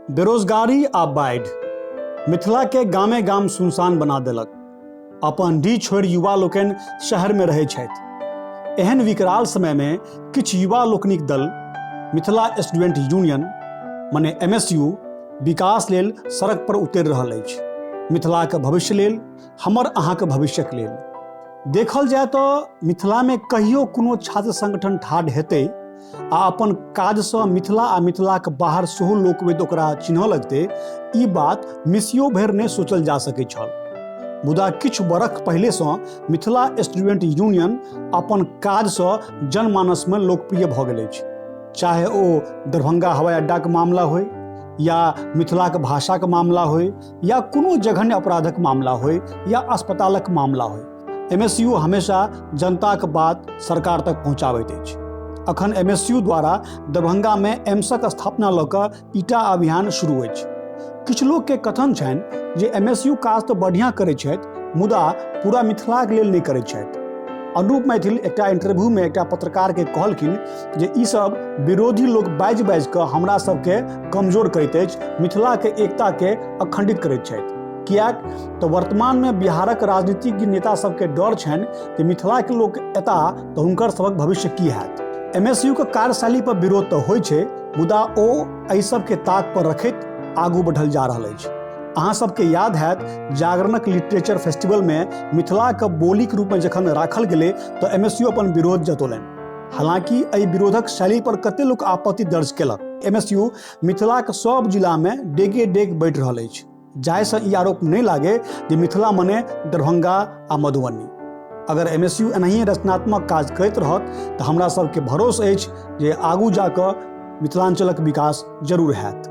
बेरोजगारी आ बाढ़ि मिथिला के गामे गाम सुनसान बना देलक। अपन डी छोड़ि युवा लोकनि शहर में रहै छथि। एहन विकराल समय में किछु युवा लोकनिक दल मिथिला स्टूडेंट यूनियन माने MSU विकास लेल सड़क पर उतरि रहल अछि। मिथिला के भविष्य लेल, हमर अहाँके भविष्यक लेल। देखल जाय तो मिथिला में कहियो कोनो छात्र संगठन ठाढ़ हेतै आ अपन काज से मिथिला आ मिथिला के बाहर सेहो लोक वेद ओकरा चिन्ह लगतै, ई बात मिसियो भरि नहि सोचल जा सकै छल। मुदा किछु बरख पहिले से मिथिला स्टूडेंट यूनियन अपन काज से जनमानस में लोकप्रिय भऽ गेल अछि। चाहे ओ दरभंगा हवाई अड्डा के मामला होय, या मिथिला के भाषा के मामला होय, या कोनो जघन्य अपराधक मामला होय, या अस्पतालक मामला होय, MSU हमेशा जनता के बात सरकार तक पहुँचाबैत अछि। अखन MSU द्वारा दरभंगा में एम्सक स्थापना लऽ कऽ ईटा अभियान शुरू अछि। किछु लोक के कथन छनि जे MSU काज तऽ बढ़िया करै छथि, मुदा पूरा मिथिला के लेल नहि करै छथि। अनुप मैथिल एकटा इंटरव्यू में एकटा पत्रकार के कहलखिन जे ई सब विरोधी लोग बाजि बाजि कऽ हमरा सबके कमजोर करैत अछि, मिथिला के एकता के अखंडित करैत छथि। कियाक तऽ वर्तमान में बिहारक राजनीतिज्ञ नेता सबके डर छनि कि मिथिला के लोक एता तऽ हुनकर सबक भविष्य की हैत। MSU के कार्यशैली पर विरोध तऽ होइ छै, मुदा ओ एहि सबके ताक पर रखैत आगू बढ़ल जा रहल अछि। अहाँ सबके याद हैत जागरणक लिटरेचर फेस्टिवल में मिथिला के बोलीक रूप में जखन राखल गेलै तऽ MSU अपन विरोध जतौलनि। हालांकि एहि विरोधक शैली पर कते लोक आपत्ति दर्ज केलक। MSU मिथिला के सब जिला में डेगे डेग बढ़ि रहल अछि, जाहिसँ ई आरोप नहि लागे जे मिथिला मने दरभंगा आ मधुबनी। अगर MSU एनाही रचनात्मक काज करैत रहत तऽ हमरा सबके भरोसा अछि जे आगू जाकऽ मिथिलांचलक विकास जरूर हैत।